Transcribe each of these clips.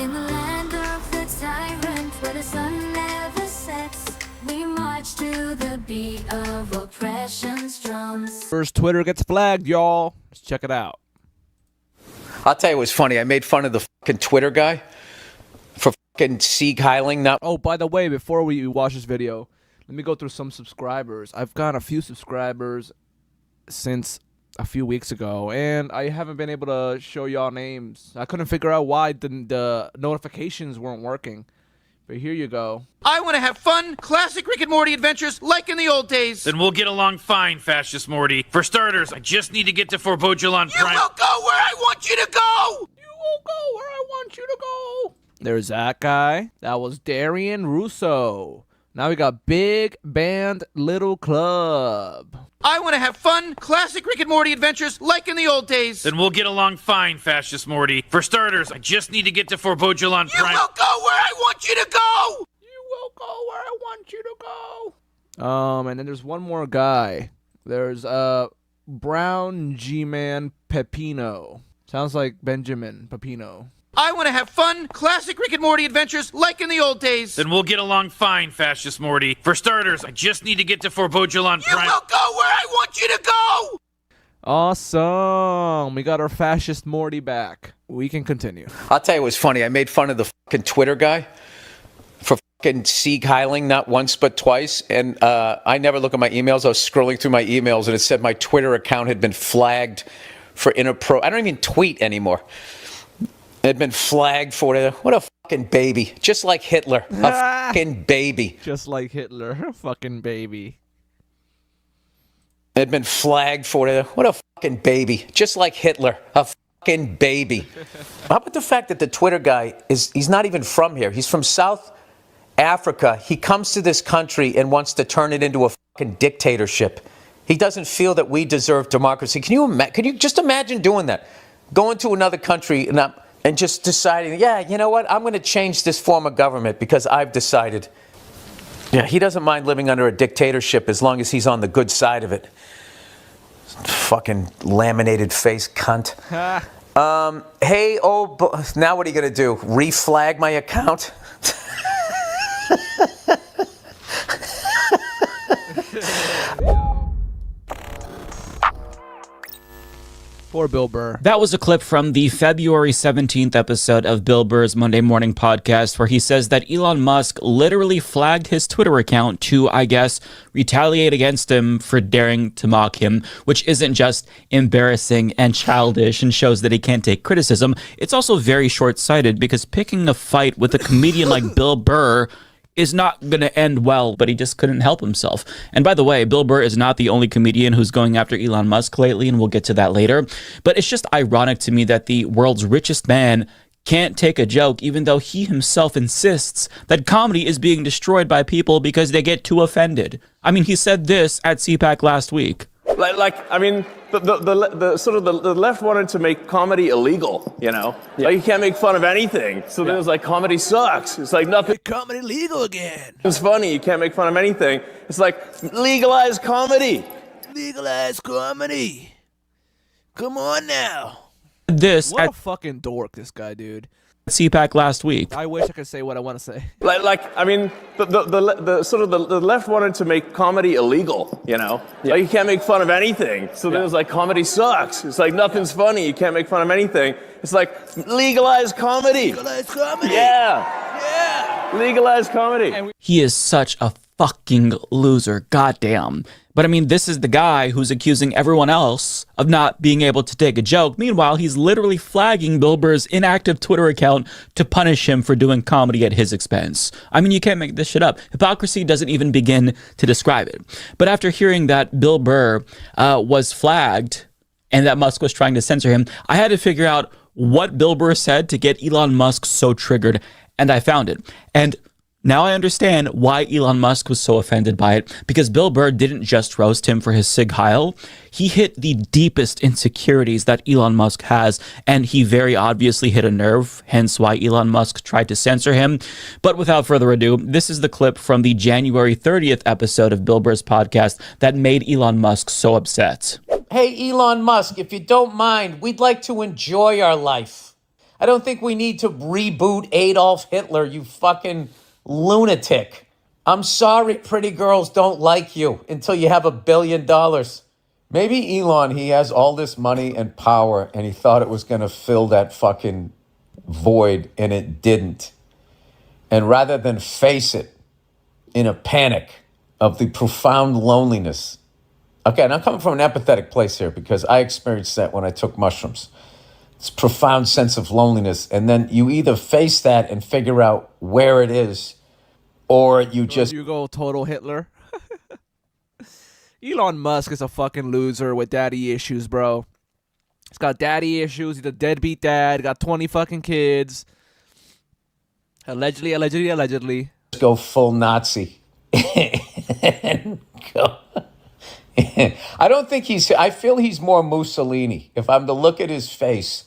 In the land of the tyrant, where the sun never sets, we march to the beat of oppression's drums. First Twitter gets flagged, y'all. Let's check it out. I'll tell you what's funny. I made fun of the fucking Twitter guy for fucking Sieg Heiling. Not. Oh, by the way, before we watch this video, let me go through some subscribers. I've got a few subscribers since a few weeks ago, and I haven't been able to show y'all names. I couldn't figure out why the notifications weren't working. But here you go. I want to have fun, classic Rick and Morty adventures like in the old days. Then we'll get along fine, Fascist Morty. For starters, I just need to get to Forbodulon Prime. You will go where I want you to go! You will go where I want you to go. There's that guy. That was Darian Russo. Now we got Big Band Little Club. I want to have fun, classic Rick and Morty adventures like in the old days. Then we'll get along fine, Fascist Morty. For starters, I just need to get to Forbodulon You Prime. will go where I want you to go! You will go where I want you to go. And then there's one more guy. There's Brown G-Man Pepino. Sounds like Benjamin Pepino. I want to have fun, classic Rick and Morty adventures like in the old days. Then we'll get along fine, Fascist Morty. For starters, I just need to get to Forbodulon You Prime. will go where I want you to go! Awesome. We got our Fascist Morty back. We can continue. I'll tell you what's funny. I made fun of the fucking Twitter guy for fucking Sieg Heiling not once but twice. And I never look at my emails. I was scrolling through my emails and it said my Twitter account had been flagged for I don't even tweet anymore. It had been flagged for what a fucking baby. Just like Hitler. A fucking baby. Just like Hitler. Fucking baby. It had been flagged for what a fucking baby. Just like Hitler. A fucking baby. How about the fact that the Twitter guy he's not even from here. He's from South Africa. He comes to this country and wants to turn it into a fucking dictatorship. He doesn't feel that we deserve democracy. Can you just imagine doing that? Going to another country and just deciding, yeah, you know what? I'm going to change this form of government because I've decided. Yeah, he doesn't mind living under a dictatorship as long as he's on the good side of it. Fucking laminated face cunt. Hey, now what are you going to do? Reflag my account? Poor Bill Burr. That was a clip from the February 17th episode of Bill Burr's Monday Morning Podcast, where he says that Elon Musk literally flagged his Twitter account to, I guess, retaliate against him for daring to mock him, which isn't just embarrassing and childish and shows that he can't take criticism. It's also very short-sighted because picking a fight with a comedian like Bill Burr is not going to end well, but he just couldn't help himself. And by the way, Bill Burr is not the only comedian who's going after Elon Musk lately, and we'll get to that later. But it's just ironic to me that the world's richest man can't take a joke, even though he himself insists that comedy is being destroyed by people because they get too offended. I mean, he said this at CPAC last week. I mean, the sort of the left wanted to make comedy illegal, you know? Yeah. Like, you can't make fun of anything. So then it was like, comedy sucks. It's like, nothing. Make comedy legal again. It's funny. You can't make fun of anything. It's like, legalize comedy. Legalize comedy. Come on now. This What at a fucking dork, this guy, dude. CPAC last week. I wish I could say what I want to say. I mean, the sort of the left wanted to make comedy illegal, you know? Yeah. Like, you can't make fun of anything. So then it was like, comedy sucks. It's like, nothing's funny. You can't make fun of anything. It's like, legalize comedy. Legalize comedy. Yeah. Legalize comedy. He is such a fucking loser. Goddamn. But I mean, this is the guy who's accusing everyone else of not being able to take a joke. Meanwhile, he's literally flagging Bill Burr's inactive Twitter account to punish him for doing comedy at his expense. I mean, you can't make this shit up. Hypocrisy doesn't even begin to describe it. But after hearing that Bill Burr was flagged and that Musk was trying to censor him, I had to figure out what Bill Burr said to get Elon Musk so triggered, and I found it. And now I understand why Elon Musk was so offended by it, because Bill Burr didn't just roast him for his Sieg Heil. He hit the deepest insecurities that Elon Musk has, and he very obviously hit a nerve, hence why Elon Musk tried to censor him. But without further ado, this is the clip from the January 30th episode of Bill Burr's podcast that made Elon Musk so upset. Hey, Elon Musk, if you don't mind, we'd like to enjoy our life. I don't think we need to reboot Adolf Hitler, you fucking lunatic. I'm sorry, pretty girls don't like you until you have $1 billion. Maybe Elon, he has all this money and power, and he thought it was going to fill that fucking void, and it didn't. And rather than face it in a panic of the profound loneliness. Okay, and I'm coming from an empathetic place here because I experienced that when I took mushrooms. It's a profound sense of loneliness. And then you either face that and figure out where it is, or you just... You go total Hitler. Elon Musk is a fucking loser with daddy issues, bro. He's got daddy issues. He's a deadbeat dad. Got 20 fucking kids. Allegedly. Go full Nazi. Go. I don't think I feel he's more Mussolini. If I'm to look at his face,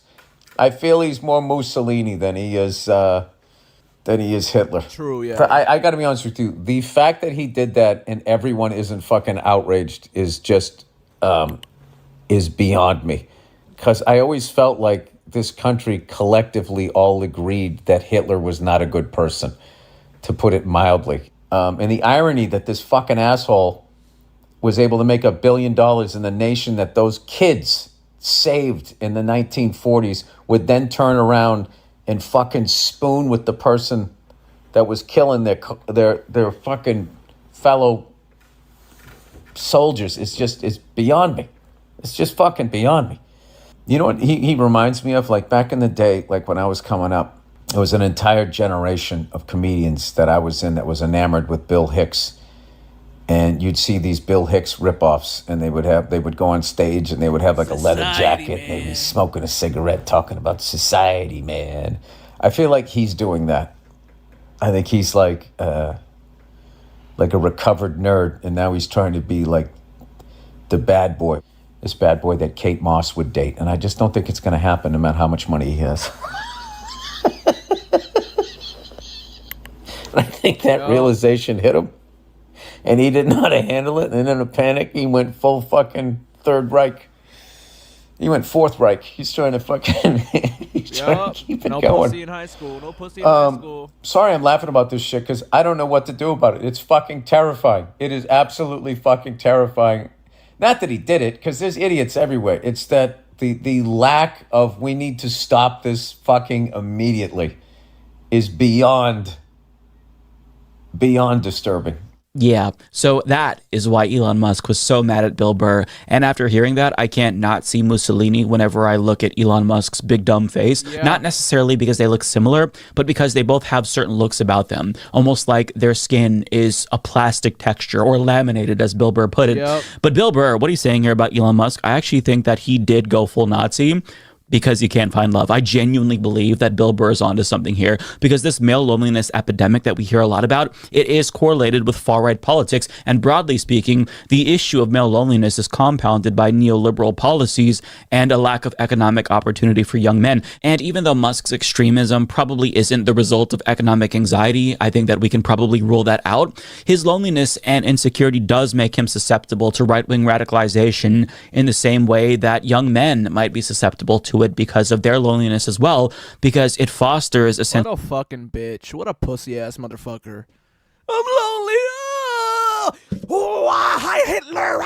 I feel he's more Mussolini than he is Hitler. True, yeah. But I got to be honest with you. The fact that he did that and everyone isn't fucking outraged is just is beyond me. Because I always felt like this country collectively all agreed that Hitler was not a good person, to put it mildly. And the irony that this fucking asshole was able to make $1 billion in the nation that those kids saved in the 1940s would then turn around and fucking spoon with the person that was killing their fucking fellow soldiers. It's beyond me. It's just fucking beyond me. You know what he reminds me of? Like back in the day, like when I was coming up, there was an entire generation of comedians that I was in that was enamored with Bill Hicks. And you'd see these Bill Hicks ripoffs, and they would go on stage and they would have like a leather jacket, and they'd be smoking a cigarette, talking about society, man. I feel like he's doing that. I think he's like a recovered nerd, and now he's trying to be like the bad boy, this bad boy that Kate Moss would date. And I just don't think it's going to happen, no matter how much money he has. I think that realization hit him. And he didn't know how to handle it. And in a panic, he went full fucking Third Reich. He went Fourth Reich. He's trying to fucking trying to keep it no going. No pussy in high school. No pussy in high school. Sorry, I'm laughing about this shit because I don't know what to do about it. It's fucking terrifying. It is absolutely fucking terrifying. Not that he did it, because there's idiots everywhere. It's that the lack of we need to stop this fucking immediately is beyond disturbing. Yeah, so that is why Elon Musk was so mad at Bill Burr. And after hearing that, I can't not see Mussolini whenever I look at Elon Musk's big dumb face. Yeah. Not necessarily because they look similar, but because they both have certain looks about them. Almost like their skin is a plastic texture or laminated, as Bill Burr put it. Yep. But Bill Burr, what he's saying here about Elon Musk, I actually think that he did go full Nazi. Because you can't find love. I genuinely believe that Bill Burr is onto something here, because this male loneliness epidemic that we hear a lot about, it is correlated with far-right politics, and broadly speaking, the issue of male loneliness is compounded by neoliberal policies and a lack of economic opportunity for young men. And even though Musk's extremism probably isn't the result of economic anxiety, I think that we can probably rule that out. His loneliness and insecurity does make him susceptible to right-wing radicalization in the same way that young men might be susceptible to it because of their loneliness as well, because it fosters a sense. What a fucking bitch. What a pussy ass motherfucker. I'm lonely. Hi, Hitler.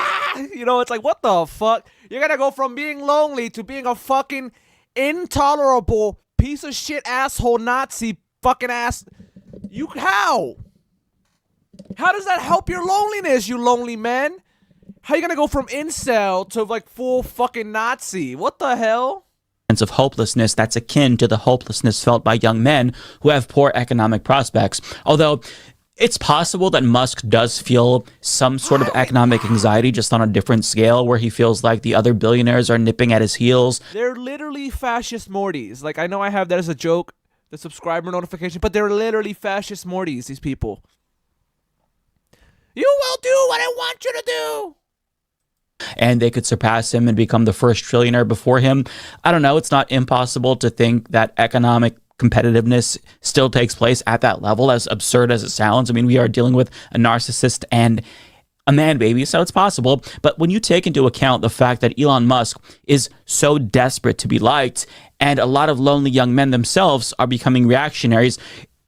You know, it's like, what the fuck? You're gonna go from being lonely to being a fucking intolerable piece of shit asshole Nazi fucking ass. How? How does that help your loneliness, you lonely man? How you gonna go from incel to like full fucking Nazi? What the hell? Sense of hopelessness that's akin to the hopelessness felt by young men who have poor economic prospects. Although it's possible that Musk does feel some sort of economic anxiety, just on a different scale, where he feels like the other billionaires are nipping at his heels. They're literally fascist Mortys. Like, I know I have that as a joke, the subscriber notification, but they're literally fascist Mortys, these people. You will do what I want you to do. And they could surpass him and become the first trillionaire before him. I don't know. It's not impossible to think that economic competitiveness still takes place at that level, as absurd as it sounds. I mean, we are dealing with a narcissist and a man baby, so it's possible. But when you take into account the fact that Elon Musk is so desperate to be liked, and a lot of lonely young men themselves are becoming reactionaries,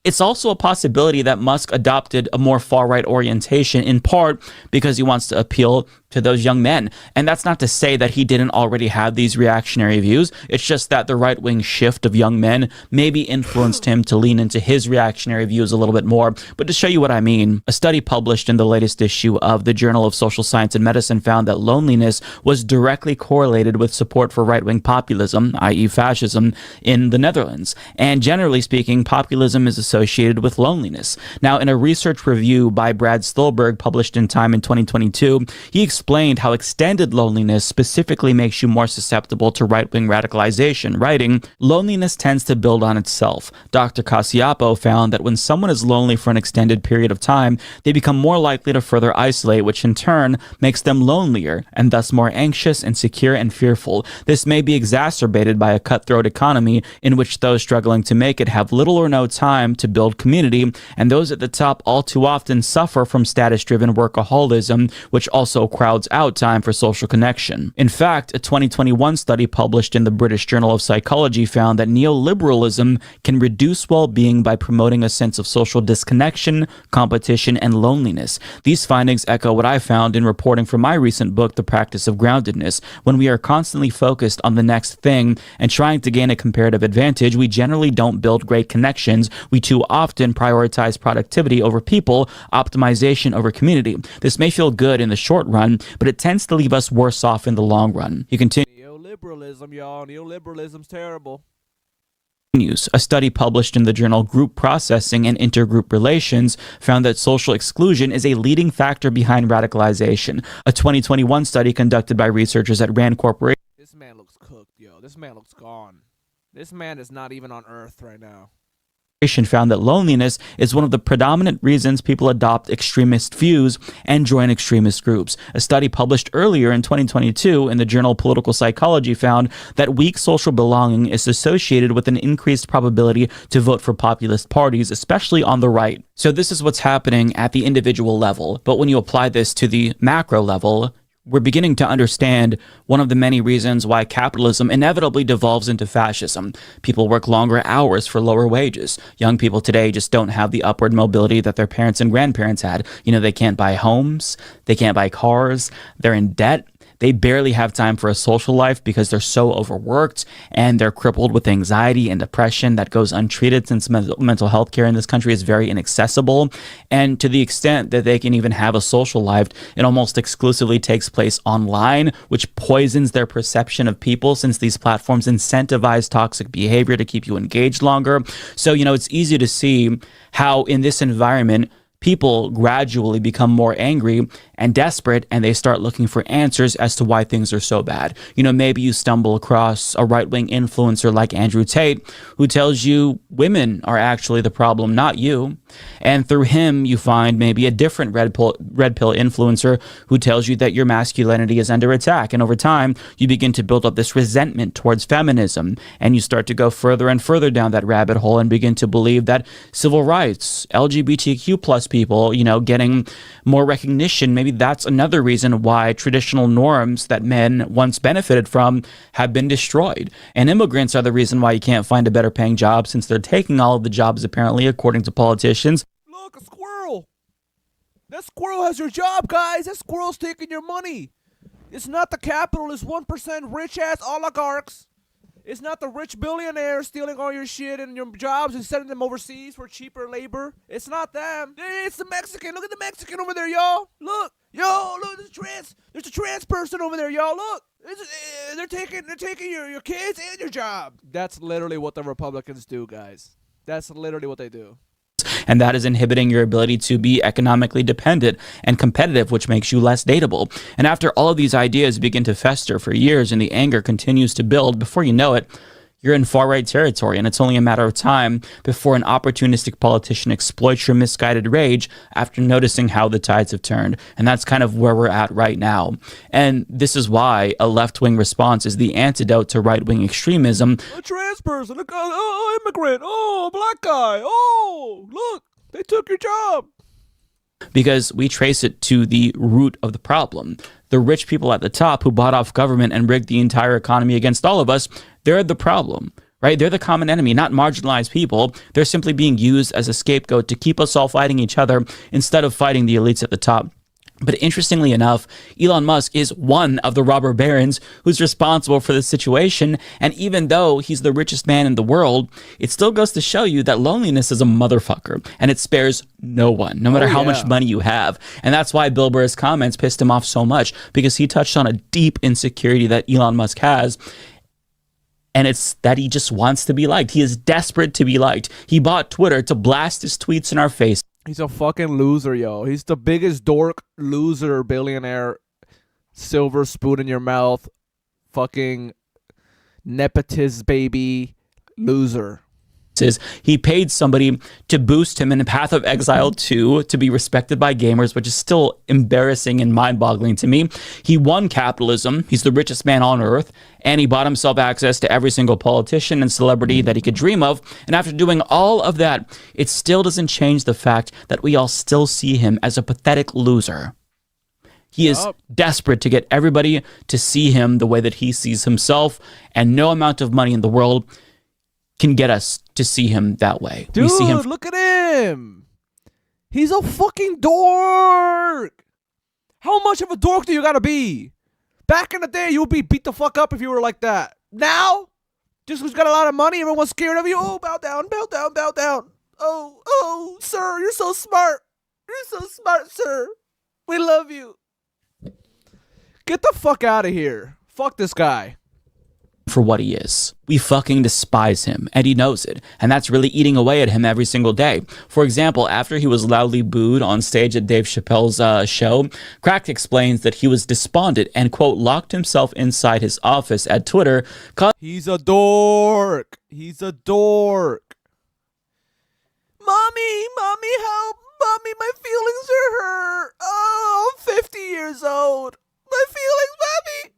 it's also a possibility that Musk adopted a more far-right orientation, in part because he wants to appeal to those young men. And that's not to say that he didn't already have these reactionary views. It's just that the right-wing shift of young men maybe influenced him to lean into his reactionary views a little bit more. But to show you what I mean, a study published in the latest issue of the Journal of Social Science and Medicine found that loneliness was directly correlated with support for right-wing populism, i.e. fascism, in the Netherlands. And generally speaking, populism is associated with loneliness. Now, in a research review by Brad Stulberg published in Time in 2022, he explained how extended loneliness specifically makes you more susceptible to right-wing radicalization, writing, "Loneliness tends to build on itself. Dr. Caciapo found that when someone is lonely for an extended period of time, they become more likely to further isolate, which in turn makes them lonelier and thus more anxious, insecure, and fearful. This may be exacerbated by a cutthroat economy in which those struggling to make it have little or no time to build community, and those at the top all too often suffer from status-driven workaholism, which also crowds out time for social connection." In fact, a 2021 study published in the British Journal of Psychology found that neoliberalism can reduce well-being by promoting a sense of social disconnection, competition, and loneliness. These findings echo what I found in reporting from my recent book, The Practice of Groundedness. When we are constantly focused on the next thing and trying to gain a comparative advantage, we generally don't build great connections. We too often prioritize productivity over people, optimization over community. This may feel good in the short run, but it tends to leave us worse off in the long run. He continues. Neoliberalism, y'all. Neoliberalism's terrible. A study published in the journal Group Processing and Intergroup Relations found that social exclusion is a leading factor behind radicalization. A 2021 study conducted by researchers at Rand Corporation. This man looks cooked, yo. This man looks gone. This man is not even on Earth right now. Found that loneliness is one of the predominant reasons people adopt extremist views and join extremist groups. A study published earlier in 2022 in the journal Political Psychology found that weak social belonging is associated with an increased probability to vote for populist parties, especially on the right. So this is what's happening at the individual level. But when you apply this to the macro level, we're beginning to understand one of the many reasons why capitalism inevitably devolves into fascism. People work longer hours for lower wages. Young people today just don't have the upward mobility that their parents and grandparents had. You know, they can't buy homes, they can't buy cars, they're in debt. They barely have time for a social life because they're so overworked, and they're crippled with anxiety and depression that goes untreated since mental health care in this country is very inaccessible. And to the extent that they can even have a social life, it almost exclusively takes place online, which poisons their perception of people since these platforms incentivize toxic behavior to keep you engaged longer. So, you know, it's easy to see how in this environment, people gradually become more angry and desperate, and they start looking for answers as to why things are so bad. You know, maybe you stumble across a right-wing influencer like Andrew Tate who tells you women are actually the problem, not you. And through him, you find maybe a different red pill influencer who tells you that your masculinity is under attack. And over time, you begin to build up this resentment towards feminism, and you start to go further and further down that rabbit hole and begin to believe that civil rights, LGBTQ plus people, you know, getting more recognition, maybe that's another reason why traditional norms that men once benefited from have been destroyed. And immigrants are the reason why you can't find a better paying job, since they're taking all of the jobs, apparently, according to politicians. Look, a squirrel. That squirrel has your job, guys. That squirrel's taking your money. It's not the capitalist 1% rich-ass oligarchs. It's not the rich billionaires stealing all your shit and your jobs and sending them overseas for cheaper labor. It's not them. It's the Mexican. Look at the Mexican over there, y'all. Look. Yo, look, there's a trans person over there, y'all. Look. They're taking your kids and your job. That's literally what the Republicans do, guys. That's literally what they do. And that is inhibiting your ability to be economically dependent and competitive, which makes you less dateable. And after all of these ideas begin to fester for years and the anger continues to build, before you know it, you're in far-right territory, and it's only a matter of time before an opportunistic politician exploits your misguided rage after noticing how the tides have turned. And that's kind of where we're at right now. And this is why a left-wing response is the antidote to right-wing extremism. A trans person, immigrant, black guy, look, they took your job. because we trace it to the root of the problem. The rich people at the top who bought off government and rigged the entire economy against all of us, they're the problem, right? They're the common enemy, not marginalized people. They're simply being used as a scapegoat to keep us all fighting each other instead of fighting the elites at the top. But interestingly enough, Elon Musk is one of the robber barons who's responsible for this situation. And even though he's the richest man in the world, it still goes to show you that loneliness is a motherfucker and it spares no one, no matter how much money you have. And that's why Bill Burr's comments pissed him off so much, because he touched on a deep insecurity that Elon Musk has. And it's that he just wants to be liked. He is desperate to be liked. He bought Twitter to blast his tweets in our face. He's a fucking loser, yo. He's the biggest dork, loser, billionaire, silver spoon in your mouth, fucking nepotist baby loser. He paid somebody to boost him in Path of Exile 2 to be respected by gamers, which is still embarrassing and mind-boggling to me. He won capitalism. He's the richest man on earth, and he bought himself access to every single politician and celebrity that he could dream of. And after doing all of that, it still doesn't change the fact that we all still see him as a pathetic loser. He is desperate to get everybody to see him the way that he sees himself, and no amount of money in the world can get us to see him that way. Dude, we see him look at him. He's a fucking dork. How much of a dork do you gotta be? Back in the day, you would be beat the fuck up if you were like that. Now, just because you got a lot of money, everyone's scared of you. Oh, bow down, bow down, bow down. Oh, sir, you're so smart. You're so smart, sir. We love you. Get the fuck out of here. Fuck this guy. For what he is. We fucking despise him, and he knows it, and that's really eating away at him every single day. For example, after he was loudly booed on stage at Dave Chappelle's show, Cracked explains that he was despondent and, quote, locked himself inside his office at Twitter. He's a dork. He's a dork. Mommy, help. Mommy, my feelings are hurt. Oh, I'm 50 years old. My feelings, mommy.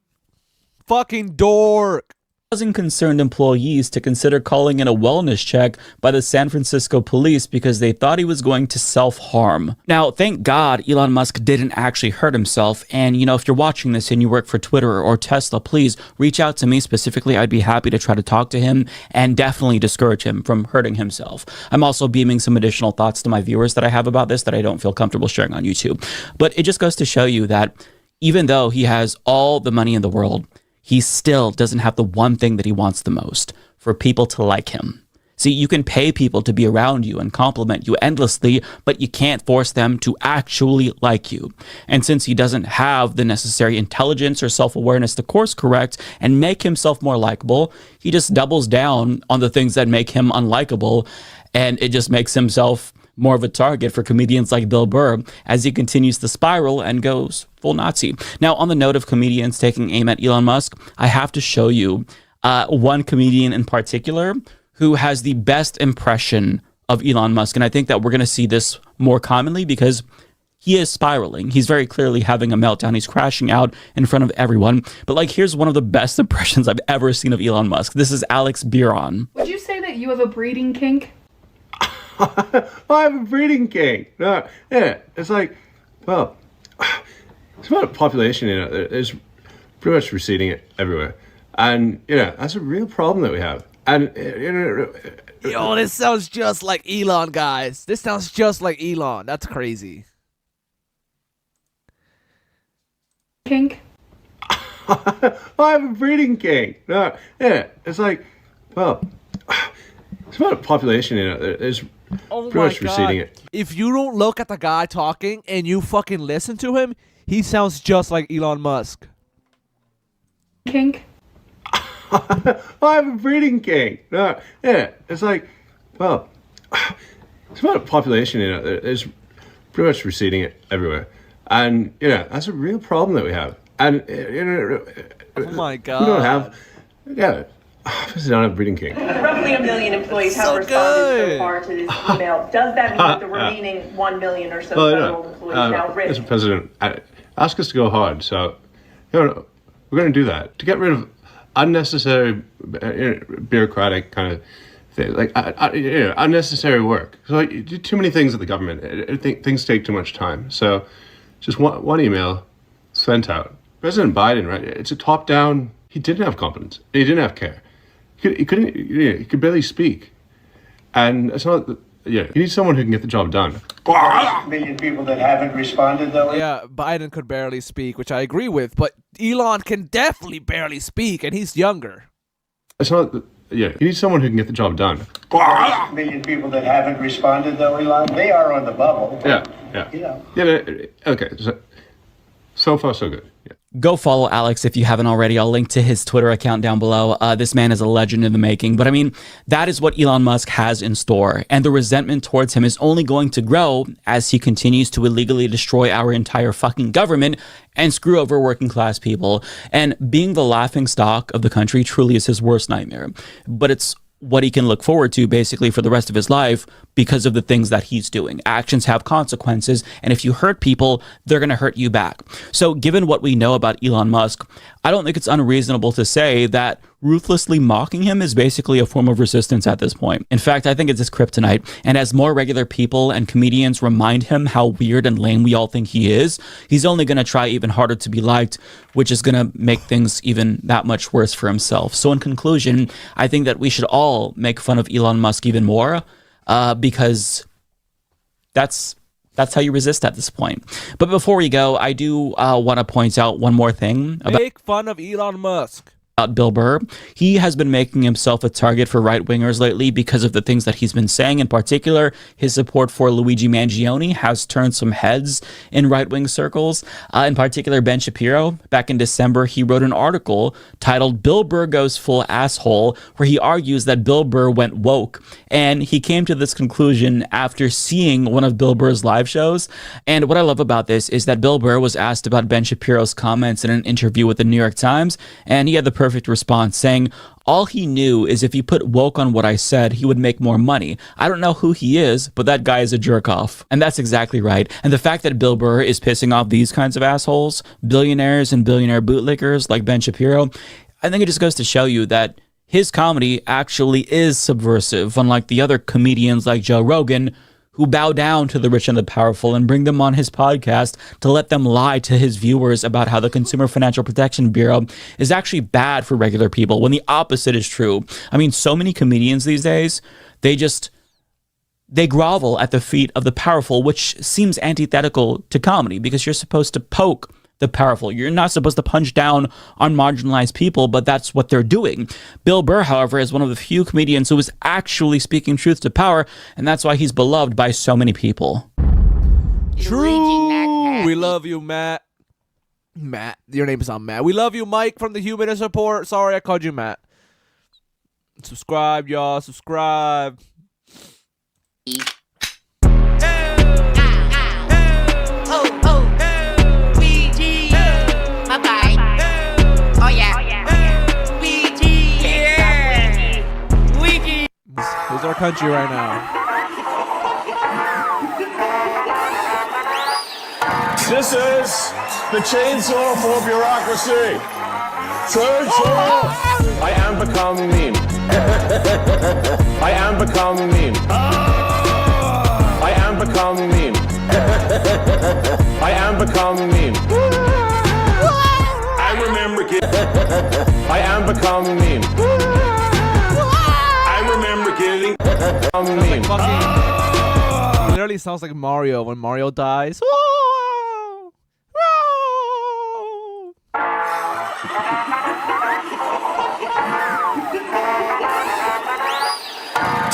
Fucking dork. Causing concerned employees to consider calling in a wellness check by the San Francisco police because they thought he was going to self-harm. Now, thank God Elon Musk didn't actually hurt himself. And, you know, if you're watching this and you work for Twitter or Tesla, please reach out to me specifically. I'd be happy to try to talk to him and definitely discourage him from hurting himself. I'm also beaming some additional thoughts to my viewers that I have about this that I don't feel comfortable sharing on YouTube. But it just goes to show you that even though he has all the money in the world, he still doesn't have the one thing that he wants the most, for people to like him. See, you can pay people to be around you and compliment you endlessly, but you can't force them to actually like you. And since he doesn't have the necessary intelligence or self-awareness to course correct and make himself more likable, he just doubles down on the things that make him unlikable, and it just makes himself more of a target for comedians like Bill Burr as he continues to spiral and goes full Nazi. Now, on the note of comedians taking aim at Elon Musk, I have to show you one comedian in particular who has the best impression of Elon Musk. And I think that we're going to see this more commonly because he is spiraling. He's very clearly having a meltdown. He's crashing out in front of everyone. But like, here's one of the best impressions I've ever seen of Elon Musk. This is Alex Biron. Would you say that you have a breeding kink? I have a breeding kink. No, yeah, it's like, well, it's about a population, you know, it's pretty much receding everywhere. And, you know, that's a real problem that we have. And, you know, Yo, this sounds just like Elon, guys. This sounds just like Elon. That's crazy. Kink? I have a breeding kink. No, yeah, it's like, well, it's about a population, you know, it's pretty much receding. If you don't look at the guy talking and you fucking listen to him, he sounds just like Elon Musk. Kink? I have a breeding kink. No, yeah, it's like, well, it's about a population, you know, it's pretty much receding everywhere. And, you know, that's a real problem that we have. And, you know, Oh my God. we don't have, yeah, this is not a breeding kink. Roughly 1 million employees have responded so far to this email. Does that mean that the remaining 1 million or so federal employees now risk? Mr. President, ask us to go hard. So, you know, we're going to do that to get rid of unnecessary bureaucratic kind of like unnecessary work. So like, you do too many things at the government. I think things take too much time. So just one email sent out. President Biden, right? It's a top-down. He didn't have competence. He didn't have care. He couldn't. He could barely speak. And it's not. You need someone who can get the job done. 6 million people that haven't responded, though. Yeah, Biden could barely speak, which I agree with. But Elon can definitely barely speak, and he's younger. It's not. You need someone who can get the job done. 6 million people that haven't responded, though, Elon. They are on the bubble. Yeah. You know. Okay. So far, so good. Yeah. Go follow Alex if you haven't already. I'll link to his Twitter account down below. This man is a legend in the making. But I mean, that is what Elon Musk has in store. And the resentment towards him is only going to grow as he continues to illegally destroy our entire fucking government and screw over working class people. And being the laughing stock of the country truly is his worst nightmare. But it's what he can look forward to basically for the rest of his life because of the things that he's doing. Actions have consequences, and if you hurt people, they're going to hurt you back. So given what we know about Elon Musk, I don't think it's unreasonable to say that ruthlessly mocking him is basically a form of resistance at this point. In fact, I think it's his kryptonite, and as more regular people and comedians remind him how weird and lame we all think he is, he's only going to try even harder to be liked, which is going to make things even that much worse for himself. So in conclusion, I think that we should all make fun of Elon Musk even more, because that's how you resist at this point. But before we go, I do want to point out one more thing about Make fun of Elon Musk. Bill Burr. He has been making himself a target for right-wingers lately because of the things that he's been saying. In particular, his support for Luigi Mangione has turned some heads in right-wing circles. In particular, Ben Shapiro, back in December, he wrote an article titled "Bill Burr Goes Full Asshole," where he argues that Bill Burr went woke. And he came to this conclusion after seeing one of Bill Burr's live shows. And what I love about this is that Bill Burr was asked about Ben Shapiro's comments in an interview with the New York Times, and he had the perfect response, saying all he knew is if he put woke on what I said, he would make more money. I don't know who he is, but that guy is a jerk off. And that's exactly right. And the fact that Bill Burr is pissing off these kinds of assholes, billionaires and billionaire bootlickers like Ben Shapiro, I think it just goes to show you that his comedy actually is subversive, unlike the other comedians like Joe Rogan, who bow down to the rich and the powerful and bring them on his podcast to let them lie to his viewers about how the Consumer Financial Protection Bureau is actually bad for regular people, when the opposite is true. I mean, so many comedians these days, they grovel at the feet of the powerful, which seems antithetical to comedy, because you're supposed to poke the powerful. You're not supposed to punch down on marginalized people, but that's what they're doing. Bill Burr, however, is one of the few comedians who is actually speaking truth to power, and that's why he's beloved by so many people. True. We love you, Matt. Matt. Your name is not Matt. We love you, Mike from the Humanist Report. Sorry I called you Matt. Subscribe, y'all. Subscribe. Who's our country right now? This is the chainsaw for bureaucracy. Chainsaw! I am becoming meme. I am becoming meme. I am becoming meme. I am becoming meme. I remember I am becoming meme. I remember getting meme. It literally sounds like Mario when Mario dies.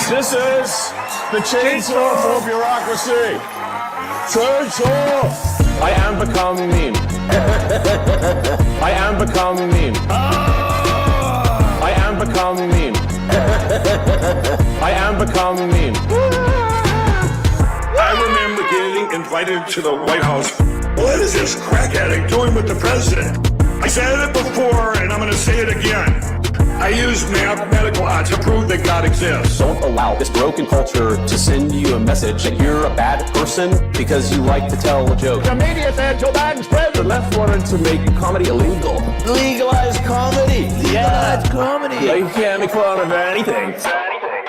This is the chainsaw for bureaucracy. Chainsaw! I am becoming meme. I am becoming meme. I am becoming meme. I am becoming meme. I remember getting invited to the White House. What is this crack addict doing with the president? I said it before, and I'm going to say it again. I use mathematical odds to prove that God exists. Don't allow this broken culture to send you a message that you're a bad person because you like to tell a joke. The media said Joe Biden's president. The left wanted to make comedy illegal. Legalize comedy. Legalize comedy. You can't make fun of anything.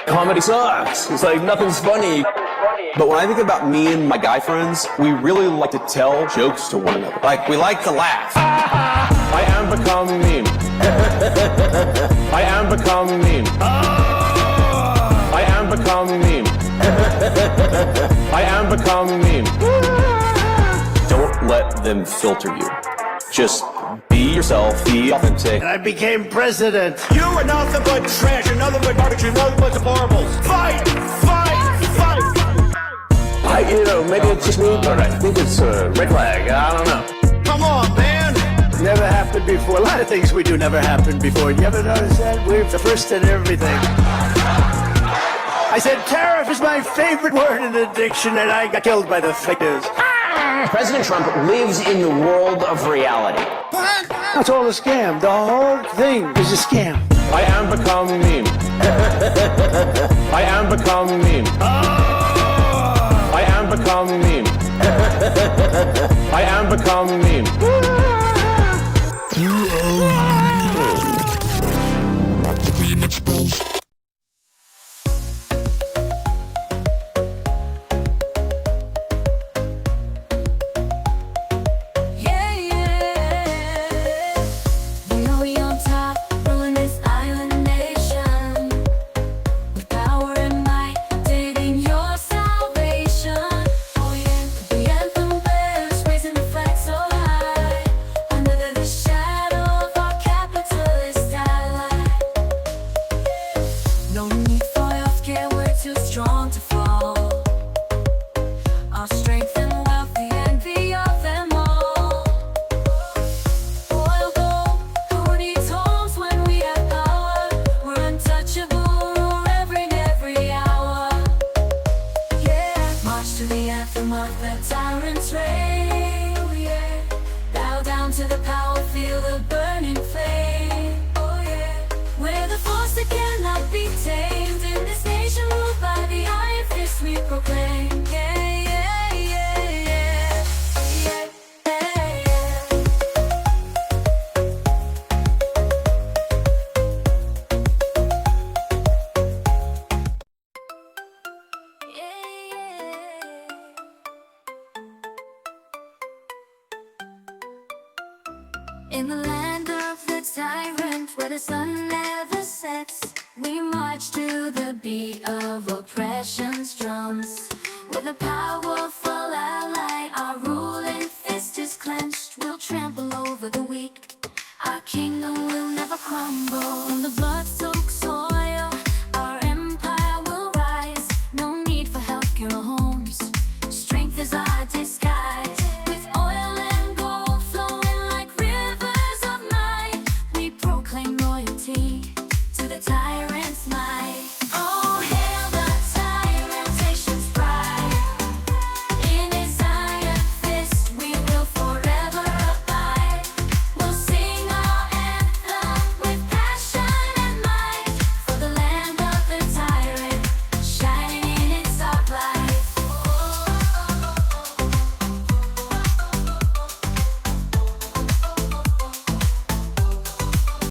comedy sucks. It's like nothing's funny. But when I think about me and my guy friends, we really like to tell jokes to one another. Like, we like to laugh. I am become meme. I am become meme. I am become meme. I am become meme. Don't let them filter you. Just be yourself, be authentic. And I became president. You are nothing but trash. You're nothing but garbage. You're nothing but deplorables. Fight! Fight! Fight! Maybe it's just me, but I think it's a red flag. I don't know. Come on, man. Never happened before. A lot of things we do never happened before. You ever notice that? We're the first in everything. I said tariff is my favorite word in the dictionary. I got killed by the fake news. President Trump lives in the world of reality. That's all a scam. The whole thing is a scam. I am become meme. I am become meme. I am become meme. I am become meme. In the land of the tyrant, where the sun never sets, we march to the beat of oppression's drums, with a powerful